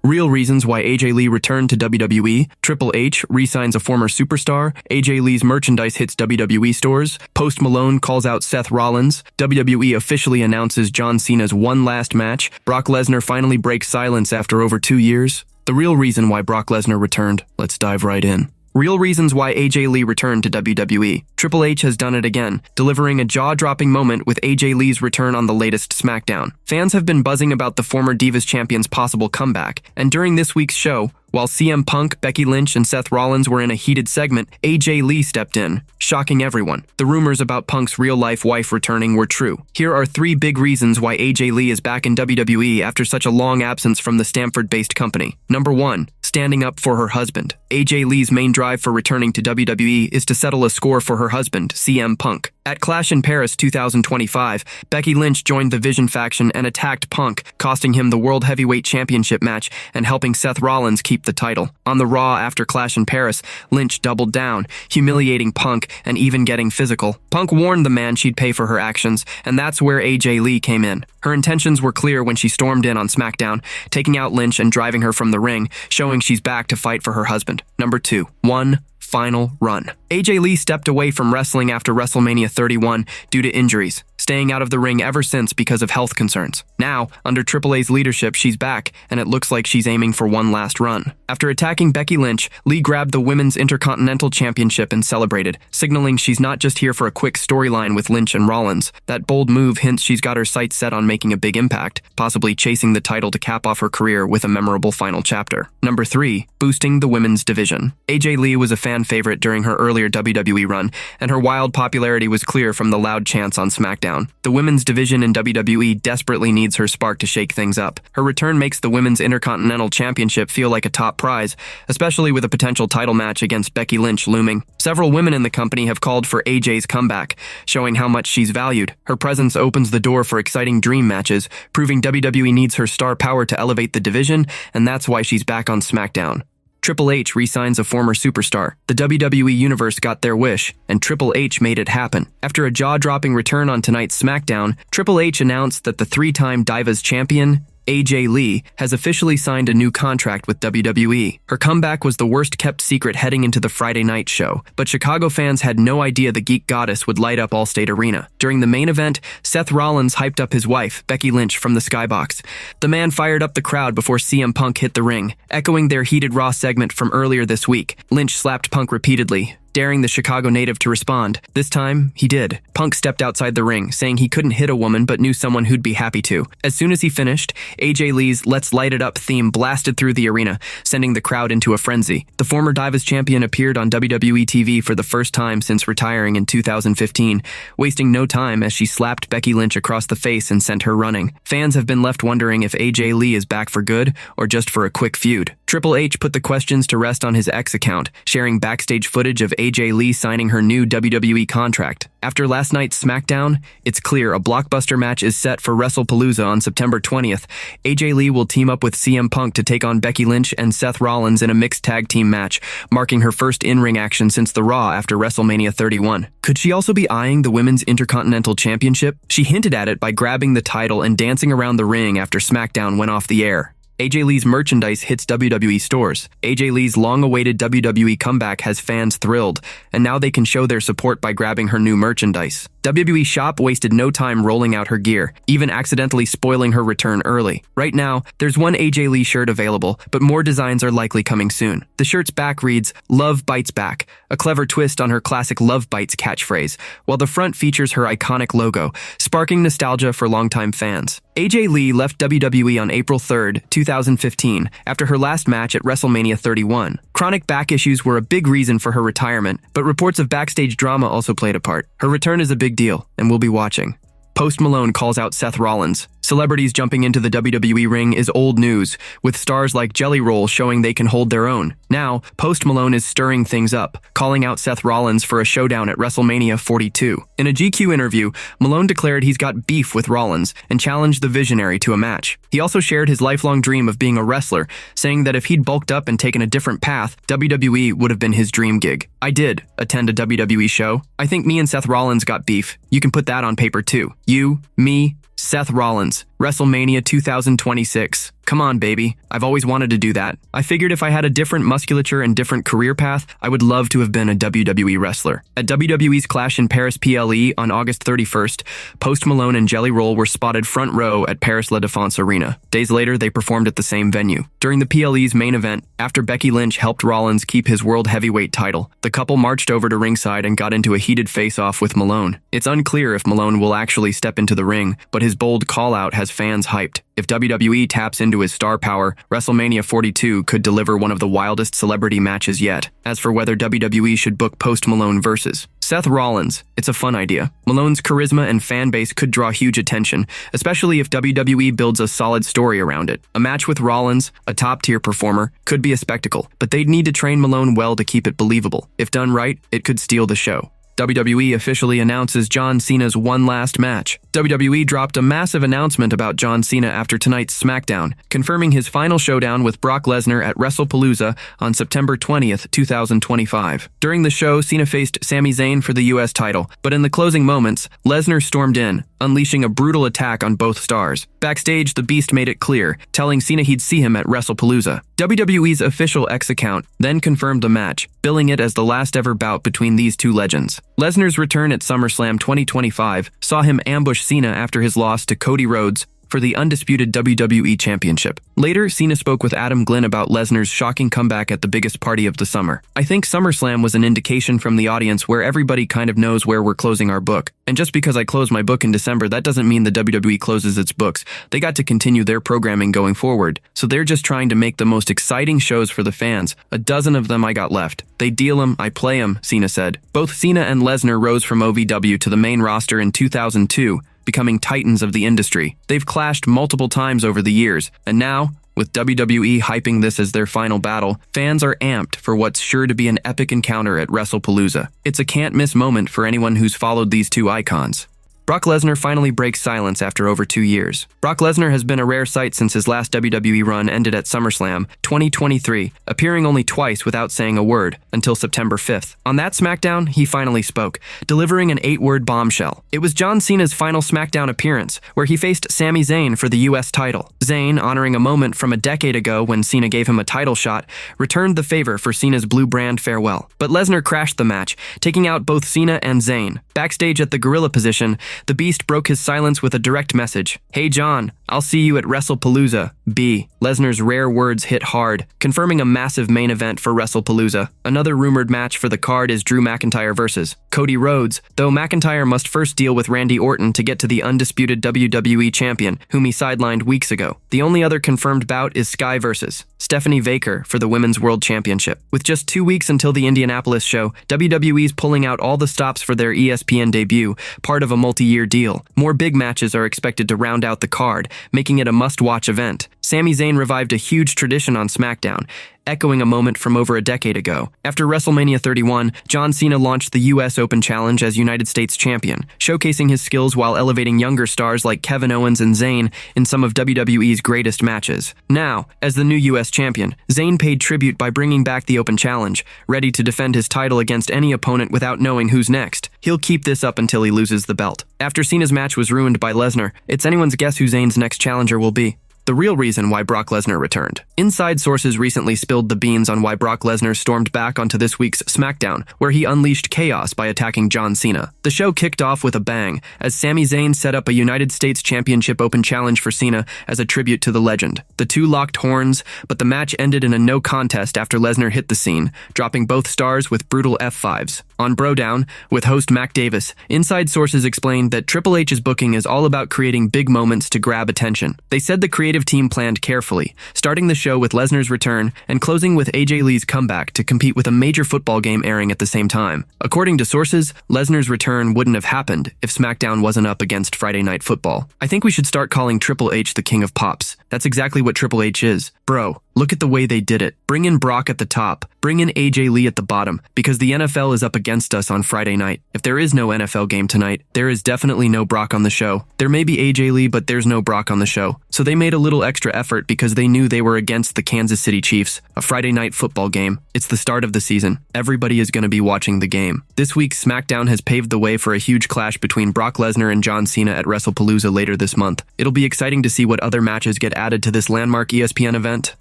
Real reasons why AJ Lee returned to WWE. Triple H re-signs a former superstar. AJ Lee's merchandise hits WWE stores. Post Malone calls out Seth Rollins. WWE officially announces John Cena's one last match. Brock Lesnar finally breaks silence after over 2 years. The real reason why Brock Lesnar returned. Let's dive right in. Real reasons why AJ Lee returned to WWE. Triple H has done it again, delivering a jaw-dropping moment with AJ Lee's return on the latest SmackDown. Fans have been buzzing about the former Divas Champion's possible comeback, and during this week's show, while CM Punk, Becky Lynch, and Seth Rollins were in a heated segment, AJ Lee stepped in, shocking everyone. The rumors about Punk's real-life wife returning were true. Here are 3 big reasons why AJ Lee is back in WWE after such a long absence from the Stamford-based company. Number 1. Standing up for her husband. AJ Lee's main drive for returning to WWE is to settle a score for her husband, CM Punk. At Clash in Paris 2025, Becky Lynch joined the Vision faction and attacked Punk, costing him the World Heavyweight Championship match and helping Seth Rollins keep the title. On the Raw after Clash in Paris, Lynch doubled down, humiliating Punk and even getting physical. Punk warned the man she'd pay for her actions, and that's where AJ Lee came in. Her intentions were clear when she stormed in on SmackDown, taking out Lynch and driving her from the ring, showing she's back to fight for her husband. Number 2. One final run. AJ Lee stepped away from wrestling after WrestleMania 31 due to injuries, staying out of the ring ever since because of health concerns. Now, under Triple A's leadership, she's back, and it looks like she's aiming for one last run. After attacking Becky Lynch, Lee grabbed the Women's Intercontinental Championship and celebrated, signaling she's not just here for a quick storyline with Lynch and Rollins. That bold move hints she's got her sights set on making a big impact, possibly chasing the title to cap off her career with a memorable final chapter. Number 3. Boosting the women's division. AJ Lee was a fan favorite during her earlier WWE run, and her wild popularity was clear from the loud chants on SmackDown. The women's division in WWE desperately needs her spark to shake things up. Her return makes the Women's Intercontinental Championship feel like a top prize, especially with a potential title match against Becky Lynch looming. Several women in the company have called for AJ's comeback, showing how much she's valued. Her presence opens the door for exciting dream matches, proving WWE needs her star power to elevate the division, and that's why she's back on SmackDown. Triple H re-signs a former superstar. The WWE Universe got their wish, and Triple H made it happen. After a jaw-dropping return on tonight's SmackDown, Triple H announced that the 3-time Divas champion, AJ Lee, has officially signed a new contract with WWE. Her comeback was the worst-kept secret heading into the Friday night show, but Chicago fans had no idea the Geek Goddess would light up Allstate Arena. During the main event, Seth Rollins hyped up his wife, Becky Lynch, from the skybox. The man fired up the crowd before CM Punk hit the ring, echoing their heated Raw segment from earlier this week. Lynch slapped Punk repeatedly, daring the Chicago native to respond. This time, he did. Punk stepped outside the ring, saying he couldn't hit a woman but knew someone who'd be happy to. As soon as he finished, AJ Lee's Let's Light It Up theme blasted through the arena, sending the crowd into a frenzy. The former Divas champion appeared on WWE TV for the first time since retiring in 2015, wasting no time as she slapped Becky Lynch across the face and sent her running. Fans have been left wondering if AJ Lee is back for good or just for a quick feud. Triple H put the questions to rest on his X account, sharing backstage footage of AJ Lee signing her new WWE contract. After last night's SmackDown, it's clear a blockbuster match is set for WrestlePalooza on September 20th. AJ Lee will team up with CM Punk to take on Becky Lynch and Seth Rollins in a mixed tag team match, marking her first in-ring action since the Raw after WrestleMania 31. Could she also be eyeing the Women's Intercontinental Championship? She hinted at it by grabbing the title and dancing around the ring after SmackDown went off the air. AJ Lee's merchandise hits WWE stores. AJ Lee's long-awaited WWE comeback has fans thrilled, and now they can show their support by grabbing her new merchandise. WWE Shop wasted no time rolling out her gear, even accidentally spoiling her return early. Right now, there's one AJ Lee shirt available, but more designs are likely coming soon. The shirt's back reads, "Love Bites Back," a clever twist on her classic Love Bites catchphrase, while the front features her iconic logo, sparking nostalgia for longtime fans. AJ Lee left WWE on April 3rd, 2015, after her last match at WrestleMania 31. Chronic back issues were a big reason for her retirement, but reports of backstage drama also played a part. Her return is a big deal, and we'll be watching. Post Malone calls out Seth Rollins. Celebrities jumping into the WWE ring is old news, with stars like Jelly Roll showing they can hold their own. Now, Post Malone is stirring things up, calling out Seth Rollins for a showdown at WrestleMania 42. In a GQ interview, Malone declared he's got beef with Rollins and challenged the Visionary to a match. He also shared his lifelong dream of being a wrestler, saying that if he'd bulked up and taken a different path, WWE would have been his dream gig. "I did attend a WWE show. I think me and Seth Rollins got beef. You can put that on paper too. You, me, Seth Rollins. WrestleMania 2026. Come on, baby. I've always wanted to do that. I figured if I had a different musculature and different career path, I would love to have been a WWE wrestler. At WWE's Clash in Paris PLE on August 31st, Post Malone and Jelly Roll were spotted front row at Paris La Défense Arena. Days later, they performed at the same venue. During the PLE's main event, after Becky Lynch helped Rollins keep his World Heavyweight title, the couple marched over to ringside and got into a heated face-off with Malone. It's unclear if Malone will actually step into the ring, but his bold call-out has fans hyped. If WWE taps into his star power, WrestleMania 42 could deliver one of the wildest celebrity matches yet. As for whether WWE should book Post Malone versus Seth Rollins, it's a fun idea. Malone's charisma and fan base could draw huge attention, especially if WWE builds a solid story around it. A match with Rollins, a top-tier performer, could be a spectacle, but they'd need to train Malone well to keep it believable. If done right, it could steal the show. WWE officially announces John Cena's one last match. WWE dropped a massive announcement about John Cena after tonight's SmackDown, confirming his final showdown with Brock Lesnar at WrestlePalooza on September 20th, 2025. During the show, Cena faced Sami Zayn for the US title, but in the closing moments, Lesnar stormed in, unleashing a brutal attack on both stars. Backstage, the Beast made it clear, telling Cena he'd see him at WrestlePalooza. WWE's official X account then confirmed the match, billing it as the last ever bout between these two legends. Lesnar's return at SummerSlam 2025 saw him ambush Cena after his loss to Cody Rhodes for the undisputed WWE Championship. Later, Cena spoke with Adam Glynn about Lesnar's shocking comeback at the biggest party of the summer. I think SummerSlam was an indication from the audience where everybody kind of knows where we're closing our book. And just because I close my book in December, that doesn't mean the WWE closes its books. They got to continue their programming going forward. So they're just trying to make the most exciting shows for the fans. A dozen of them I got left. They deal them, I play them, Cena said. Both Cena and Lesnar rose from OVW to the main roster in 2002, becoming titans of the industry. They've clashed multiple times over the years, and now, with WWE hyping this as their final battle, fans are amped for what's sure to be an epic encounter at WrestlePalooza. It's a can't-miss moment for anyone who's followed these two icons. Brock Lesnar finally breaks silence after over 2 years. Brock Lesnar has been a rare sight since his last WWE run ended at SummerSlam 2023, appearing only twice without saying a word, until September 5th. On that SmackDown, he finally spoke, delivering an 8-word bombshell. It was John Cena's final SmackDown appearance, where he faced Sami Zayn for the US title. Zayn, honoring a moment from a decade ago when Cena gave him a title shot, returned the favor for Cena's blue brand farewell. But Lesnar crashed the match, taking out both Cena and Zayn. Backstage at the gorilla position, the Beast broke his silence with a direct message. "Hey John, I'll see you at WrestlePalooza, B." Lesnar's rare words hit hard, confirming a massive main event for WrestlePalooza. Another rumored match for the card is Drew McIntyre versus Cody Rhodes, though McIntyre must first deal with Randy Orton to get to the undisputed WWE champion, whom he sidelined weeks ago. The only other confirmed bout is Sky versus Stephanie Baker for the Women's World Championship. With just 2 weeks until the Indianapolis show, WWE's pulling out all the stops for their ESPN debut, part of a multi-year deal. More big matches are expected to round out the card, making it a must-watch event. Sami Zayn revived a huge tradition on SmackDown, echoing a moment from over a decade ago. After WrestleMania 31, John Cena launched the US Open Challenge as United States champion, showcasing his skills while elevating younger stars like Kevin Owens and Zayn in some of WWE's greatest matches. Now, as the new US champion, Zayn paid tribute by bringing back the Open Challenge, ready to defend his title against any opponent without knowing who's next. He'll keep this up until he loses the belt. After Cena's match was ruined by Lesnar, it's anyone's guess who Zayn's next challenger will be. The real reason why Brock Lesnar returned. Inside sources recently spilled the beans on why Brock Lesnar stormed back onto this week's SmackDown, where he unleashed chaos by attacking John Cena. The show kicked off with a bang, as Sami Zayn set up a United States Championship Open Challenge for Cena as a tribute to the legend. The two locked horns, but the match ended in a no contest after Lesnar hit the scene, dropping both stars with brutal F5s. On Brodown, with host Mac Davis, inside sources explained that Triple H's booking is all about creating big moments to grab attention. They said the creative team planned carefully, starting the show with Lesnar's return and closing with AJ Lee's comeback to compete with a major football game airing at the same time. According to sources, Lesnar's return wouldn't have happened if SmackDown wasn't up against Friday Night Football. I think we should start calling Triple H the King of Pops. That's exactly what Triple H is. Bro, Look at the way they did it. Bring in Brock at the top. Bring in AJ Lee at the bottom, because the NFL is up against us on Friday night. If there is no NFL game tonight, there is definitely no Brock on the show. There may be AJ Lee, but there's no Brock on the show. So they made a little extra effort because they knew they were against the Kansas City Chiefs, a Friday night football game. It's the start of the season. Everybody is going to be watching the game. This week's SmackDown has paved the way for a huge clash between Brock Lesnar and John Cena at WrestlePalooza later this month. It'll be exciting to see what other matches get added to this landmark ESPN event.